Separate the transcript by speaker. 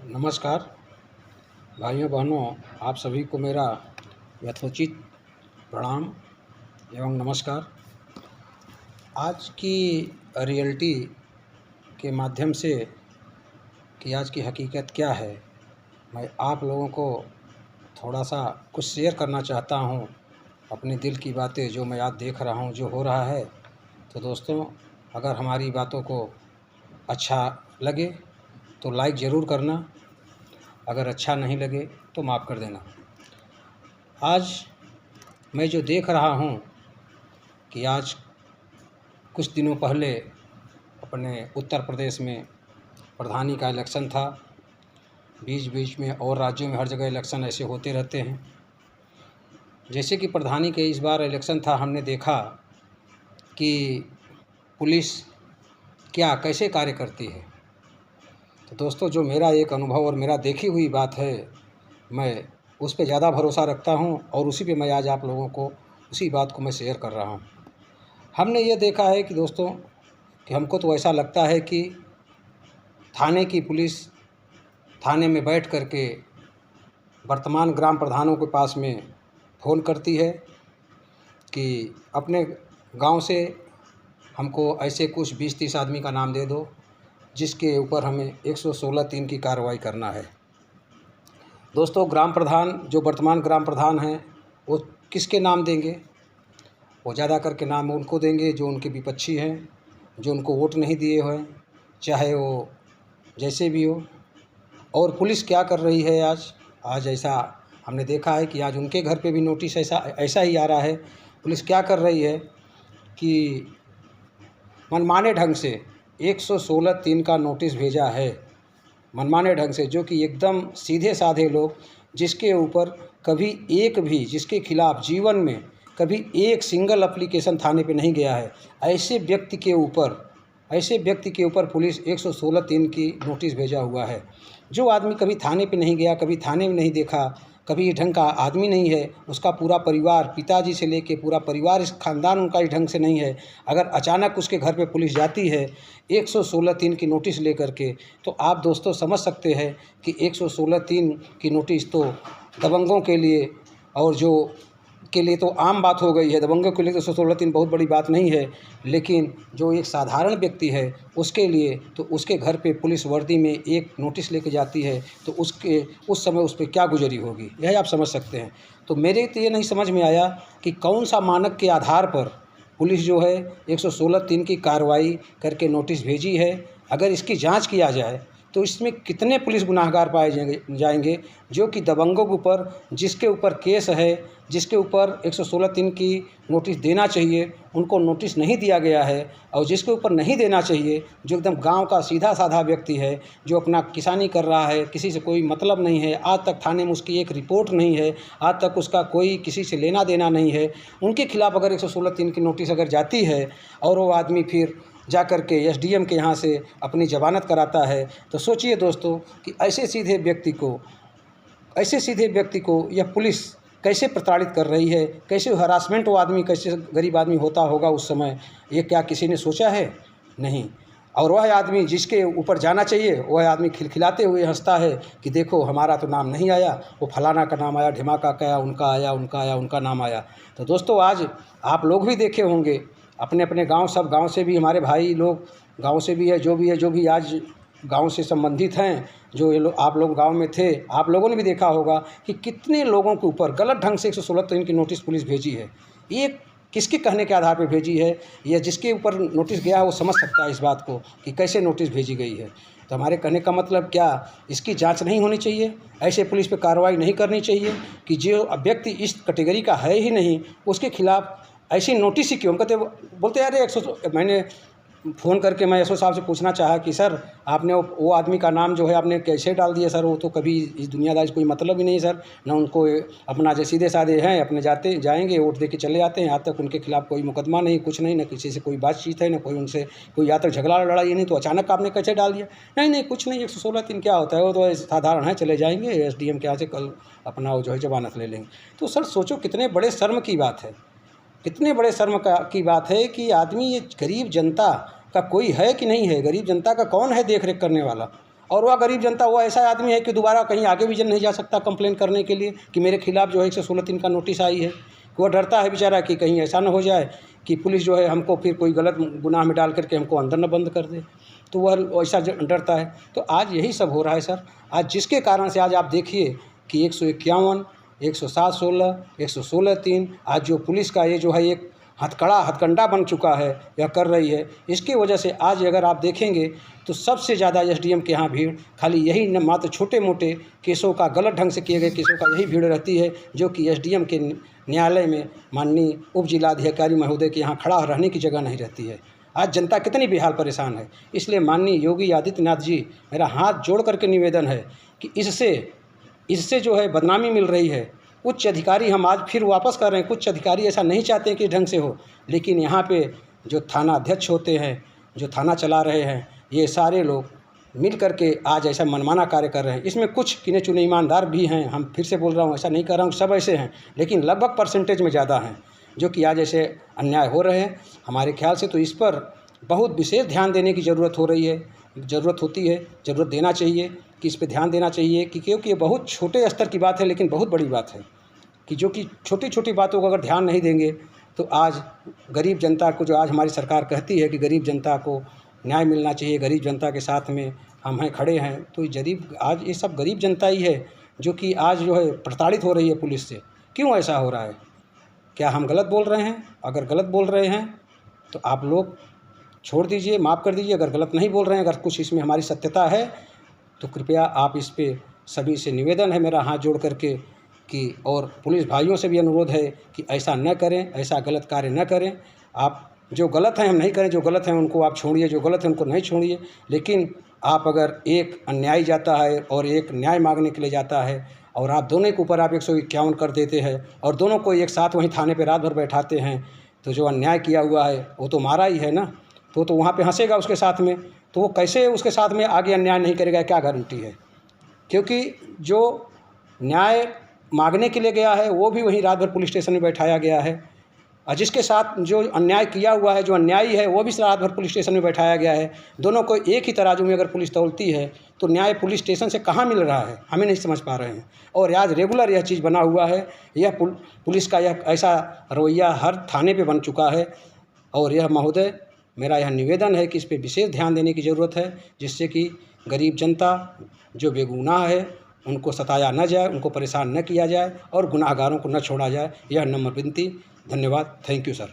Speaker 1: नमस्कार भाइयों बहनों, आप सभी को मेरा यथोचित प्रणाम एवं नमस्कार। आज की रियलिटी के माध्यम से कि आज की हकीकत क्या है, मैं आप लोगों को थोड़ा सा कुछ शेयर करना चाहता हूं, अपने दिल की बातें जो मैं आज देख रहा हूं, जो हो रहा है। तो दोस्तों, अगर हमारी बातों को अच्छा लगे तो लाइक ज़रूर करना, अगर अच्छा नहीं लगे तो माफ़ कर देना। आज मैं जो देख रहा हूं कि आज कुछ दिनों पहले अपने उत्तर प्रदेश में प्रधानी का इलेक्शन था। बीच बीच में और राज्यों में हर जगह इलेक्शन ऐसे होते रहते हैं। जैसे कि प्रधानी के इस बार इलेक्शन था, हमने देखा कि पुलिस क्या कैसे कार्य करती है। तो दोस्तों, जो मेरा एक अनुभव और मेरा देखी हुई बात है, मैं उस पे ज़्यादा भरोसा रखता हूं और उसी पे मैं आज आप लोगों को उसी बात को मैं शेयर कर रहा हूं। हमने ये देखा है कि दोस्तों, कि हमको तो ऐसा लगता है कि थाने की पुलिस थाने में बैठ कर के वर्तमान ग्राम प्रधानों के पास में फ़ोन करती है कि अपने गांव से हमको ऐसे कुछ 20-30 आदमी का नाम दे दो जिसके ऊपर हमें 116(3) की कार्रवाई करना है। दोस्तों, ग्राम प्रधान जो वर्तमान ग्राम प्रधान हैं वो किसके नाम देंगे? वो ज़्यादा करके नाम उनको देंगे जो उनके विपक्षी हैं, जो उनको वोट नहीं दिए हैं, चाहे वो जैसे भी हो। और पुलिस क्या कर रही है आज ऐसा हमने देखा है कि आज उनके घर पे भी नोटिस ऐसा ही आ रहा है। पुलिस क्या कर रही है कि मनमाने ढंग से 116(3) का नोटिस भेजा है, मनमाने ढंग से, जो कि एकदम सीधे साधे लोग, जिसके ऊपर कभी एक भी, जिसके खिलाफ जीवन में कभी एक सिंगल एप्लीकेशन थाने पे नहीं गया है, ऐसे व्यक्ति के ऊपर पुलिस 116(3) की नोटिस भेजा हुआ है। जो आदमी कभी थाने पे नहीं गया, कभी थाने में नहीं देखा, कभी ढंग का आदमी नहीं है, उसका पूरा परिवार, पिताजी से लेके पूरा परिवार, इस खानदान उनका इस ढंग से नहीं है, अगर अचानक उसके घर पे पुलिस जाती है 116(3) की नोटिस लेकर के, तो आप दोस्तों समझ सकते हैं कि 116(3) की नोटिस तो दबंगों के लिए और जो के लिए तो आम बात हो गई है। दबंगों के लिए तो 116(3) बहुत बड़ी बात नहीं है, लेकिन जो एक साधारण व्यक्ति है उसके लिए तो उसके घर पे पुलिस वर्दी में एक नोटिस लेके जाती है तो उस समय उस पर क्या गुजरी होगी, यह आप समझ सकते हैं। तो मेरे तो ये नहीं समझ में आया कि कौन सा मानक के आधार पर पुलिस जो है 116(3) की कार्रवाई करके नोटिस भेजी है। अगर इसकी जाँच किया जाए तो इसमें कितने पुलिस गुनाहगार पाए जाएंगे जो कि दबंगों के ऊपर, जिसके ऊपर केस है, जिसके ऊपर 116(3) की नोटिस देना चाहिए, उनको नोटिस नहीं दिया गया है, और जिसके ऊपर नहीं देना चाहिए, जो एकदम गांव का सीधा साधा व्यक्ति है, जो अपना किसानी कर रहा है, किसी से कोई मतलब नहीं है, आज तक थाने में उसकी एक रिपोर्ट नहीं है, आज तक उसका कोई किसी से लेना देना नहीं है, उनके खिलाफ अगर 116(3) की नोटिस अगर जाती है और वो आदमी फिर जा कर के एसडीएम के यहाँ से अपनी ज़मानत कराता है, तो सोचिए दोस्तों कि ऐसे सीधे व्यक्ति को यह पुलिस कैसे प्रताड़ित कर रही है, कैसे हरासमेंट वो आदमी, कैसे गरीब आदमी होता होगा उस समय, ये क्या किसी ने सोचा है? नहीं। और वह आदमी जिसके ऊपर जाना चाहिए, वह आदमी खिलखिलाते हुए हंसता है कि देखो हमारा तो नाम नहीं आया, वो फलाना का नाम आया, ढिमाका का उनका आया, उनका नाम आया। तो दोस्तों, आज आप लोग भी देखे होंगे अपने अपने गांव, सब गांव से भी हमारे भाई लोग गांव से भी है, जो भी आज गांव से संबंधित हैं, जो ये लोग, आप लोग गांव में थे, आप लोगों ने भी देखा होगा कि कितने लोगों के ऊपर गलत ढंग से 116(3) की नोटिस पुलिस भेजी है। ये किसके कहने के आधार पर भेजी है, या जिसके ऊपर नोटिस गया वो समझ सकता है इस बात को कि कैसे नोटिस भेजी गई है। तो हमारे कहने का मतलब, क्या इसकी जांच नहीं होनी चाहिए? ऐसे पुलिस पे कार्रवाई नहीं करनी चाहिए कि जो व्यक्ति इस कैटेगरी का है ही नहीं, उसके खिलाफ ऐसी नोटिस ही क्यों? हम बोलते यार 100, मैंने फ़ोन करके मैं एसओ साहब से पूछना चाहा कि सर, आपने वो आदमी का नाम जो है आपने कैसे डाल दिया सर? वो तो कभी इस दुनियादारी से कोई मतलब ही नहीं है सर, ना उनको अपना जो सीधे साधे हैं, अपने जाएंगे वोट दे के चले आते हैं, आज तक उनके खिलाफ कोई मुकदमा नहीं, कुछ नहीं, ना किसी से कोई बातचीत है, ना कोई उनसे कोई आज तक झगड़ा लड़ाई नहीं, तो अचानक आपने कैसे डाल दिया? नहीं कुछ नहीं, 116(3) क्या होता है, वो तो साधारण है, चले जाएंगे एसडीएम के यहाँ से कल अपना वो जो है ज़मानत ले लेंगे। तो सर सोचो, कितने बड़े शर्म की बात है, कितने बड़े शर्म की बात है कि आदमी, ये गरीब जनता का कोई है कि नहीं है? गरीब जनता का कौन है देख रेख करने वाला? और वह गरीब जनता, वो ऐसा आदमी है कि दोबारा कहीं आगे भी नहीं जा सकता कंप्लेन करने के लिए कि मेरे खिलाफ़ जो है 116(3) का नोटिस आई है। वो डरता है बेचारा कि कहीं ऐसा ना हो जाए कि पुलिस जो है हमको फिर कोई गलत गुनाह में डाल करके हमको अंदर न बंद कर दे, तो वह ऐसा डरता है। तो आज यही सब हो रहा है सर। आज जिसके कारण से आज आप देखिए कि 151, 107(16), 116(3) आज जो पुलिस का ये जो है एक हथकंडा बन चुका है, यह कर रही है। इसकी वजह से आज अगर आप देखेंगे तो सबसे ज़्यादा एसडीएम के यहाँ भीड़ खाली यही न मात्र छोटे मोटे केसों का, गलत ढंग से किए गए केसों का यही भीड़ रहती है, जो कि एसडीएम के न्यायालय में माननीय उप जिलाधिकारी महोदय के यहाँ खड़ा रहने की जगह नहीं रहती है। आज जनता कितनी बेहाल परेशान है। इसलिए माननीय योगी आदित्यनाथ जी, मेरा हाथ जोड़ करके निवेदन है कि इससे जो है बदनामी मिल रही है। उच्च अधिकारी हम आज फिर वापस कर रहे हैं। कुछ अधिकारी ऐसा नहीं चाहते हैं कि ढंग से हो, लेकिन यहाँ पे जो थाना अध्यक्ष होते हैं, जो थाना चला रहे हैं, ये सारे लोग मिल करके आज ऐसा मनमाना कार्य कर रहे हैं। इसमें कुछ गिने चुने ईमानदार भी हैं, हम फिर से बोल रहा हूँ, ऐसा नहीं कर रहा हूँ सब ऐसे हैं, लेकिन लगभग परसेंटेज में ज़्यादा हैं जो कि आज ऐसे अन्याय हो रहे हैं। हमारे ख्याल से तो इस पर बहुत विशेष ध्यान देने की ज़रूरत होती है, ज़रूरत देना चाहिए कि इस पर ध्यान देना चाहिए कि क्योंकि ये बहुत छोटे स्तर की बात है, लेकिन बहुत बड़ी बात है कि जो कि छोटी छोटी बातों को अगर ध्यान नहीं देंगे तो आज गरीब जनता को, जो आज हमारी सरकार कहती है कि गरीब जनता को न्याय मिलना चाहिए, गरीब जनता के साथ में हम हैं, खड़े हैं, तो आज ये सब गरीब जनता ही है जो कि आज जो है प्रताड़ित हो रही है पुलिस से। क्यों ऐसा हो रहा है? क्या हम गलत बोल रहे हैं? अगर गलत बोल रहे हैं तो आप लोग छोड़ दीजिए, माफ़ कर दीजिए। अगर गलत नहीं बोल रहे हैं, अगर कुछ इसमें हमारी सत्यता है तो कृपया आप इस पे सभी से निवेदन है मेरा हाथ जोड़ करके कि, और पुलिस भाइयों से भी अनुरोध है कि ऐसा न करें, ऐसा गलत कार्य न करें। आप जो गलत हैं हम नहीं करें, जो गलत हैं उनको आप छोड़िए, जो गलत है उनको नहीं छोड़िए। लेकिन आप अगर एक अन्यायी जाता है और एक न्याय मांगने के लिए जाता है और आप दोनों के ऊपर आप 151 कर देते हैं और दोनों को एक साथ वहीं थाने पे रात भर बैठाते हैं, तो जो अन्याय किया हुआ है वो तो मारा ही है ना, तो वहाँ पे हंसेगा उसके साथ में, तो वो कैसे उसके साथ में आगे अन्याय नहीं करेगा, क्या गारंटी है? क्योंकि जो न्याय मांगने के लिए गया है वो भी वहीं रात भर पुलिस स्टेशन में बैठाया गया है, और जिसके साथ जो अन्याय किया हुआ है, जो अन्यायी है, वो भी रात भर पुलिस स्टेशन में बैठाया गया है। दोनों को एक ही तराजू में अगर पुलिस तौलती है तो न्याय पुलिस स्टेशन से कहाँ मिल रहा है, हमें नहीं समझ पा रहे हैं। और आज रेगुलर यह चीज़ बना हुआ है, यह पुलिस का यह ऐसा रवैया हर थाने पे बन चुका है। और यह महोदय, मेरा यह निवेदन है कि इस पर विशेष ध्यान देने की ज़रूरत है, जिससे कि गरीब जनता जो बेगुनाह है उनको सताया न जाए, उनको परेशान न किया जाए और गुनाहगारों को न छोड़ा जाए। यह नम्र विनती। धन्यवाद। Thank you sir.